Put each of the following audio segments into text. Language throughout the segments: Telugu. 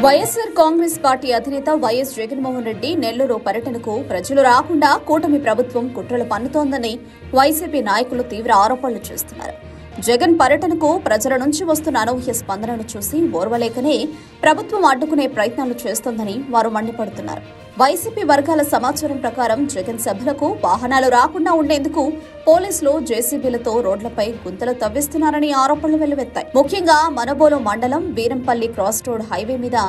వైఎస్ఆర్ కాంగ్రెస్ పార్టీ అధినేత వైఎస్ జగన్మోహన్ రెడ్డి నెల్లూరు పర్యటనకు ప్రజలు రాకుండా కూటమి ప్రభుత్వం కుట్రలు పన్నుతోందని వైసీపీ నాయకులు తీవ్ర ఆరోపణలు చేస్తున్నారు. జగన్ పర్యటనకు ప్రజల నుంచి వస్తున్న అనూహ్య స్పందనను చూసి ఓర్వలేకనే ప్రభుత్వం అడ్డుకునే ప్రయత్నాలు చేస్తోందని వారు మండిపడుతున్నారు. వైసీపీ వర్గాల సమాచారం ప్రకారం జగన్ సభలకు వాహనాలు రాకుండా ఉండేందుకు పోలీసులు జేసీబీలతో రోడ్లపై గుంతలు తవ్విస్తున్నారని ఆరోపణలు వెల్లువెత్తాయి. ముఖ్యంగా మనబోలు మండలం వీరంపల్లి క్రాస్ రోడ్ హైవే మీద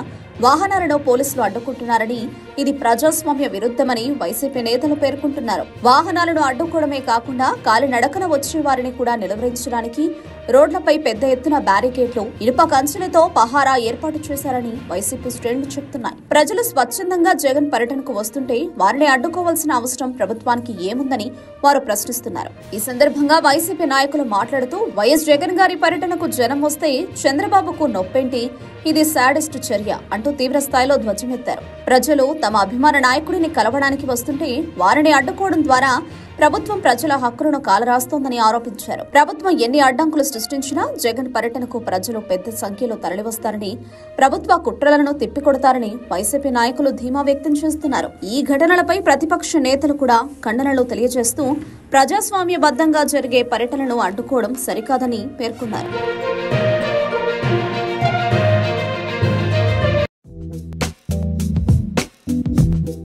వాహనాలను పోలీసులు అడ్డుకుంటున్నారని, ఇది ప్రజాస్వామ్య విరుద్ధమని వైసీపీ నేతలు పేర్కొంటున్నారు. వాహనాలను అడ్డుకోవడమే కాకుండా కాలినడకన వచ్చే వారిని కూడా నిలువరించడానికి రోడ్లపై పెద్ద ఎత్తున బ్యారికేడ్లు, ఇనుప కంచెలతో పహారా ఏర్పాటు చేశారని వైసీపీ శ్రేణులు చెబుతున్నాయి. ప్రజలు స్వచ్ఛందంగా జగన్ పర్యటనకు వస్తుంటే వారిని అడ్డుకోవాల్సిన అవసరం ప్రభుత్వానికి ఏముందని వారు ప్రశ్నిస్తున్నారు. ఈ సందర్భంగా వైసీపీ నాయకులు మాట్లాడుతూ, వైఎస్ జగన్ గారి పర్యటనకు జనం వస్తే చంద్రబాబుకు నొప్పేంటి, ఇది శాడిస్ట్ చర్య అంటూ తీవ్ర స్థాయిలో ధ్వజమెత్తారు. ప్రజలు తమ అభిమాన నాయకుడిని కలవడానికి వస్తుంటే వారిని అడ్డుకోవడం ద్వారా ప్రభుత్వం ప్రజల హక్కులను కాలరాస్తోందని ఆరోపించారు. ప్రభుత్వం ఎన్ని అడ్డంకులు సృష్టించినా జగన్ పర్యటనకు ప్రజలు పెద్ద సంఖ్యలో తరలివస్తారని, ప్రభుత్వ కుట్రలను తిప్పికొడతారని వైసీపీ నాయకులు ధీమా వ్యక్తం చేస్తున్నారు. ఈ ఘటనలపై ప్రతిపక్ష నేతలు కూడా ఖండనలు తెలియజేస్తూ ప్రజాస్వామ్యబద్ధంగా జరిగే పర్యటనను అడ్డుకోవడం సరికాదని పేర్కొన్నారు.